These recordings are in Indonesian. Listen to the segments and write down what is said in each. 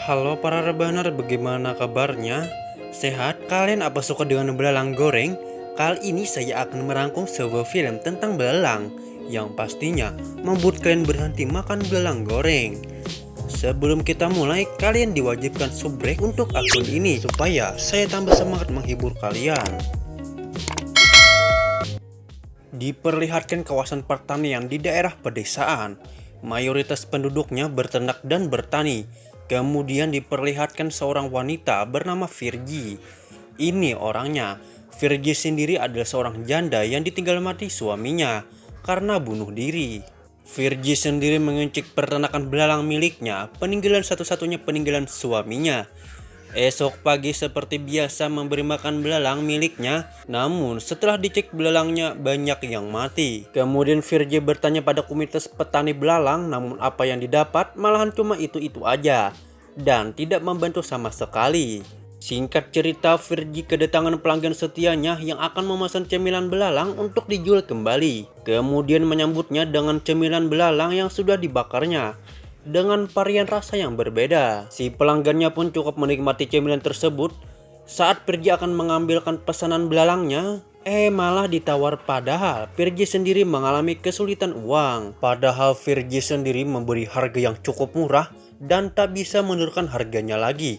Halo para rebaner, bagaimana kabarnya? Sehat? Kalian apa suka dengan belalang goreng? Kali ini saya akan merangkum sebuah film tentang belalang yang pastinya membuat kalian berhenti makan belalang goreng. Sebelum kita mulai, kalian diwajibkan subrek untuk akun ini supaya saya tambah semangat menghibur kalian. Diperlihatkan kawasan pertanian di daerah pedesaan. Mayoritas penduduknya berternak dan bertani. Kemudian diperlihatkan seorang wanita bernama Virgie. Ini orangnya. Virgie sendiri adalah seorang janda yang ditinggal mati suaminya karena bunuh diri. Virgie sendiri mengincik peternakan belalang miliknya, peninggalan satu-satunya peninggalan suaminya. Esok pagi seperti biasa memberi makan belalang miliknya, namun setelah dicek belalangnya banyak yang mati. Kemudian Virgie bertanya pada komunitas petani belalang, namun apa yang didapat malahan cuma itu-itu aja dan tidak membantu sama sekali. Singkat cerita, Virgie kedatangan pelanggan setianya yang akan memesan cemilan belalang untuk dijual kembali. Kemudian menyambutnya dengan cemilan belalang yang sudah dibakarnya dengan varian rasa yang berbeda. Si pelanggannya pun cukup menikmati cemilan tersebut. Saat Virgie akan mengambilkan pesanan belalangnya, malah ditawar, padahal Virgie sendiri mengalami kesulitan uang. Padahal Virgie sendiri memberi harga yang cukup murah dan tak bisa menurunkan harganya lagi.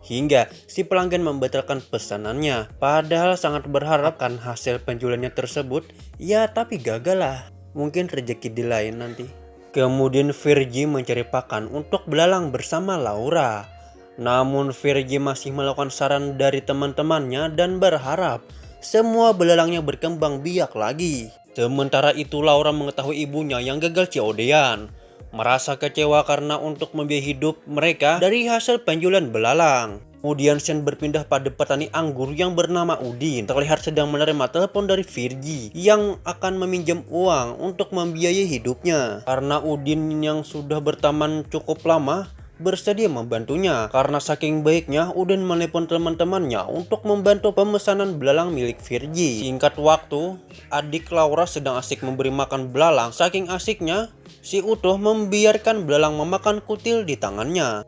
Hingga si pelanggan membatalkan pesanannya. Padahal sangat berharap akan hasil penjualannya tersebut. Ya tapi gagal lah. Mungkin rezeki di lain nanti. Kemudian Virgie mencari pakan untuk belalang bersama Laura. Namun Virgie masih melakukan saran dari teman-temannya dan berharap semua belalangnya berkembang biak lagi. Sementara itu Laura mengetahui ibunya yang gagal COD-an. Merasa kecewa karena untuk membiayai hidup mereka dari hasil penjualan belalang. Kemudian Shen berpindah pada petani anggur yang bernama Udin. Terlihat sedang menerima telepon dari Virgie yang akan meminjam uang untuk membiayai hidupnya. Karena Udin yang sudah berteman cukup lama bersedia membantunya. Karena saking baiknya, Udin menelepon teman-temannya untuk membantu pemesanan belalang milik Virgie. Singkat waktu, adik Laura sedang asik memberi makan belalang. Saking asiknya, si Utuh membiarkan belalang memakan kutil di tangannya.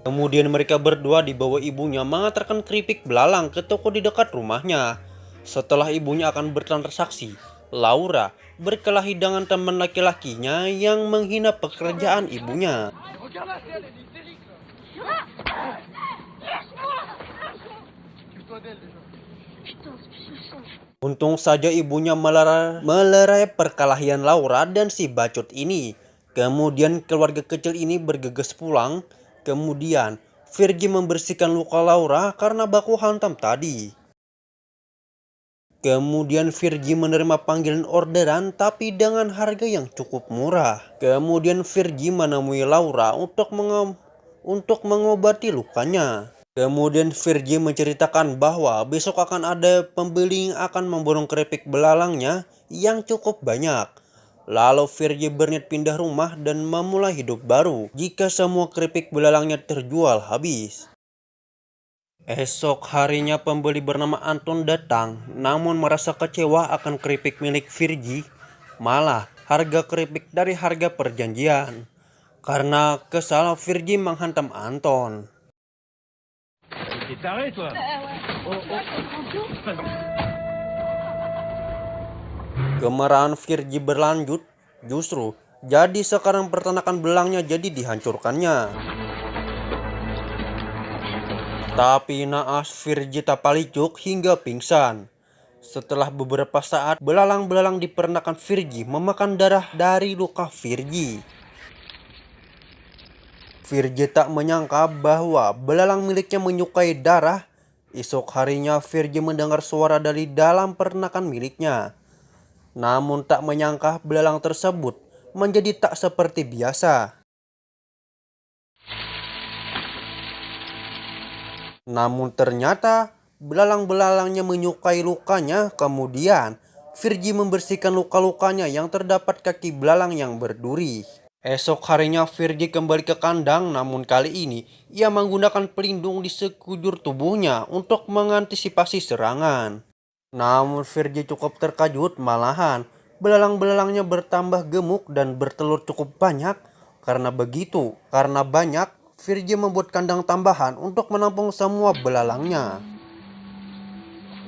Kemudian mereka berdua dibawa ibunya mengantarkan keripik belalang ke toko di dekat rumahnya. Setelah ibunya akan bertransaksi, Laura berkelahi dengan teman laki-lakinya yang menghina pekerjaan ibunya. Untung saja ibunya melerai perkelahian Laura dan si bacot ini. Kemudian keluarga kecil ini bergegas pulang. Kemudian Virgie membersihkan luka Laura karena baku hantam tadi. Kemudian Virgie menerima panggilan orderan tapi dengan harga yang cukup murah. Kemudian Virgie menemui Laura untuk mengobati lukanya. Kemudian Virgie menceritakan bahwa besok akan ada pembeli yang akan memborong keripik belalangnya yang cukup banyak. Lalu Virgie berniat pindah rumah dan memulai hidup baru jika semua keripik belalangnya terjual habis. Esok harinya pembeli bernama Anton datang, namun merasa kecewa akan keripik milik Virgie. Malah harga keripik dari harga perjanjian. Karena kesal, Virgie menghantam Anton. Kemarahan Virgie berlanjut, justru jadi sekarang peternakan belangnya jadi dihancurkannya. Tapi naas Virgie tak palicuk hingga pingsan. Setelah beberapa saat, belalang-belalang di peternakan Virgie memakan darah dari luka Virgie. Virgie tak menyangka bahwa belalang miliknya menyukai darah. Esok harinya Virgie mendengar suara dari dalam peternakan miliknya. Namun tak menyangka belalang tersebut menjadi tak seperti biasa. Namun ternyata belalang-belalangnya menyukai lukanya. Kemudian Virgie membersihkan luka-lukanya yang terdapat kaki belalang yang berduri. Esok harinya Virgie kembali ke kandang, namun kali ini ia menggunakan pelindung di sekujur tubuhnya untuk mengantisipasi serangan. Namun Virgi cukup terkejut, malahan belalang-belalangnya bertambah gemuk dan bertelur cukup banyak. Karena banyak, Virgi membuat kandang tambahan untuk menampung semua belalangnya.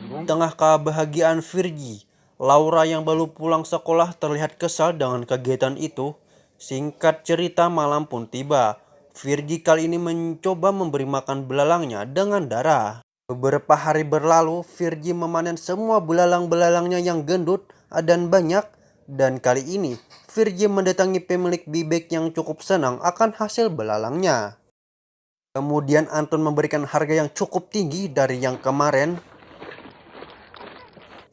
Di tengah kebahagiaan Virgi, Laura yang baru pulang sekolah terlihat kesal dengan kegiatan itu. Singkat cerita, malam pun tiba. Virgi kali ini mencoba memberi makan belalangnya dengan darah. Beberapa hari berlalu, Virgi memanen semua belalang-belalangnya yang gendut dan banyak. Dan kali ini, Virgi mendatangi pemilik bebek yang cukup senang akan hasil belalangnya. Kemudian Anton memberikan harga yang cukup tinggi dari yang kemarin.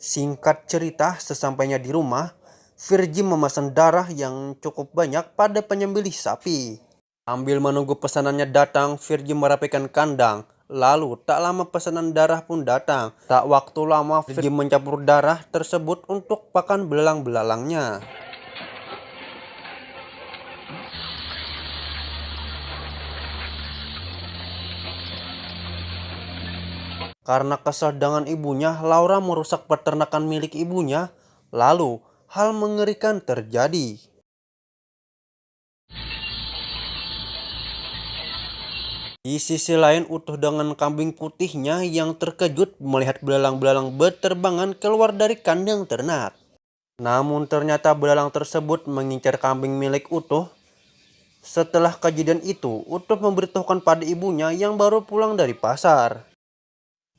Singkat cerita, sesampainya di rumah, Virgi memesan darah yang cukup banyak pada penyembelih sapi. Sambil menunggu pesanannya datang, Virgi merapikan kandang. Lalu, tak lama pesanan darah pun datang. Tak waktu lama, Virgi mencampur darah tersebut untuk pakan belalang-belalangnya. Karena kesal dengan ibunya, Laura merusak peternakan milik ibunya. Lalu, hal mengerikan terjadi. Di sisi lain, Utuh dengan kambing putihnya yang terkejut melihat belalang-belalang berterbangan keluar dari kandang ternak. Namun ternyata belalang tersebut mengincar kambing milik Utuh. Setelah kejadian itu, Utuh memberitahukan pada ibunya yang baru pulang dari pasar.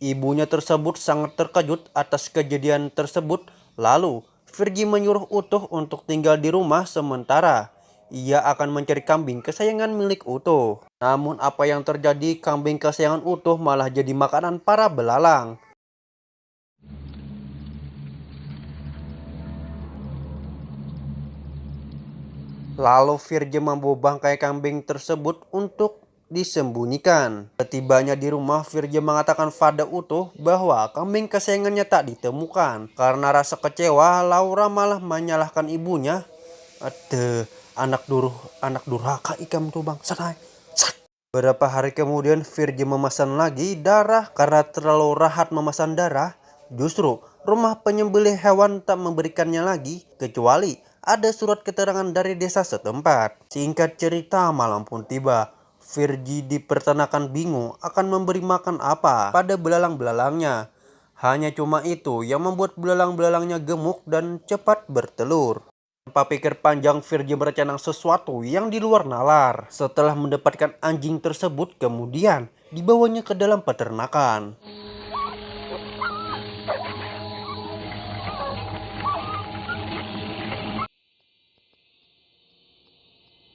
Ibunya tersebut sangat terkejut atas kejadian tersebut. Lalu, Virgi menyuruh Utuh untuk tinggal di rumah sementara. Ia akan mencari kambing kesayangan milik Utuh. Namun apa yang terjadi, kambing kesayangan Utuh malah jadi makanan para belalang. Lalu Virgi membawa bangkai kambing tersebut untuk disembunyikan. Setibanya di rumah, Virgi mengatakan pada Utuh bahwa kambing kesayangannya tak ditemukan. Karena rasa kecewa, Laura malah menyalahkan ibunya. Aduh, anak durhaka ikam tuh bang. Beberapa hari kemudian, Virgi memesan lagi darah. Karena terlalu rahat memesan darah, justru rumah penyembelih hewan tak memberikannya lagi, kecuali ada surat keterangan dari desa setempat. Singkat cerita, malam pun tiba. Virgi di peternakan bingung akan memberi makan apa pada belalang-belalangnya. Hanya cuma itu yang membuat belalang-belalangnya gemuk dan cepat bertelur. Tanpa pikir panjang, Virgi merencanakan sesuatu yang di luar nalar. Setelah mendapatkan anjing tersebut, kemudian dibawanya ke dalam peternakan.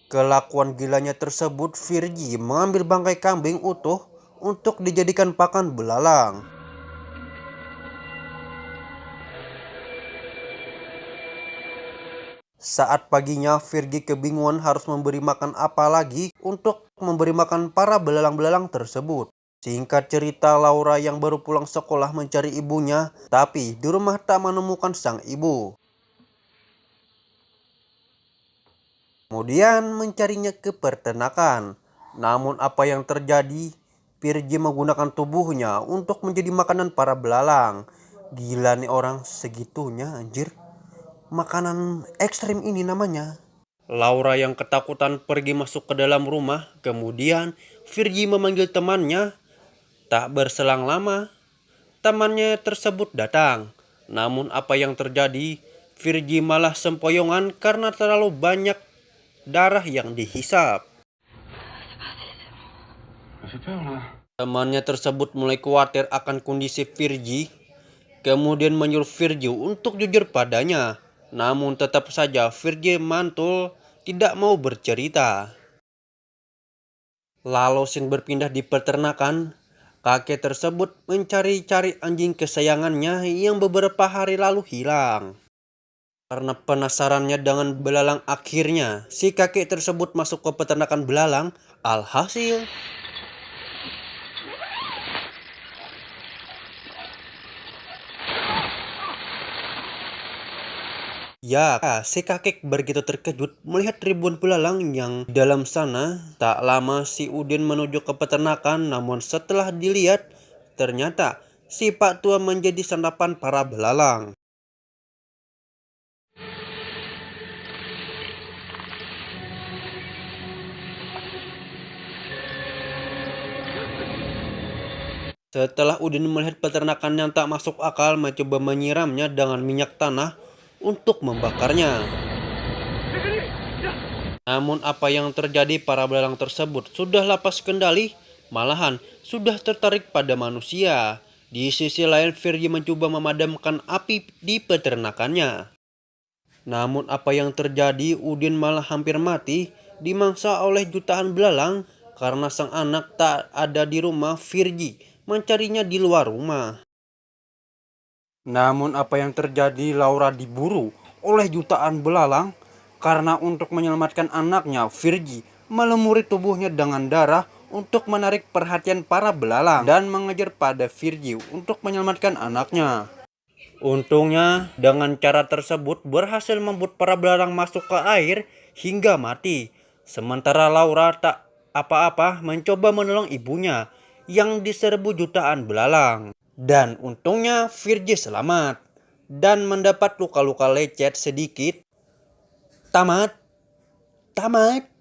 Kelakuan gilanya tersebut, Virgi mengambil bangkai kambing utuh untuk dijadikan pakan belalang. Saat paginya, Virgi kebingungan harus memberi makan apa lagi untuk memberi makan para belalang-belalang tersebut. Singkat cerita, Laura yang baru pulang sekolah mencari ibunya, tapi di rumah tak menemukan sang ibu. Kemudian mencarinya ke peternakan. Namun apa yang terjadi? Virgi menggunakan tubuhnya untuk menjadi makanan para belalang. Gila nih orang, segitunya anjir. Makanan ekstrim ini namanya. Laura yang ketakutan pergi masuk ke dalam rumah. Kemudian Virgi memanggil temannya. Tak berselang lama, temannya tersebut datang. Namun apa yang terjadi? Virgi malah sempoyongan karena terlalu banyak darah yang dihisap. Temannya tersebut mulai khawatir akan kondisi Virgi. Kemudian menyuruh Virgi untuk jujur padanya. Namun tetap saja Virgi mantul, tidak mau bercerita. Lalu scene berpindah di peternakan. Kakek tersebut mencari-cari anjing kesayangannya yang beberapa hari lalu hilang. Karena penasarannya dengan belalang, akhirnya si kakek tersebut masuk ke peternakan belalang. Alhasil, ya, si kakek begitu terkejut melihat ribuan belalang yang di dalam sana. Tak lama si Udin menuju ke peternakan, namun setelah dilihat, ternyata si Pak Tua menjadi santapan para belalang. Setelah Udin melihat peternakan yang tak masuk akal, mencoba menyiramnya dengan minyak tanah untuk membakarnya. Namun apa yang terjadi, para belalang tersebut sudah lepas kendali, malahan sudah tertarik pada manusia. Di sisi lain, Virgi mencoba memadamkan api di peternakannya. Namun apa yang terjadi, Udin malah hampir mati dimangsa oleh jutaan belalang karena sang anak tak ada di rumah. Virgi mencarinya di luar rumah. Namun apa yang terjadi, Laura diburu oleh jutaan belalang karena untuk menyelamatkan anaknya, Virgi melumuri tubuhnya dengan darah untuk menarik perhatian para belalang dan mengejar pada Virgi untuk menyelamatkan anaknya. Untungnya dengan cara tersebut berhasil membuat para belalang masuk ke air hingga mati. Sementara Laura tak apa-apa mencoba menolong ibunya yang diserbu jutaan belalang. Dan untungnya Virgi selamat dan mendapat luka-luka lecet sedikit. Tamat. Tamat.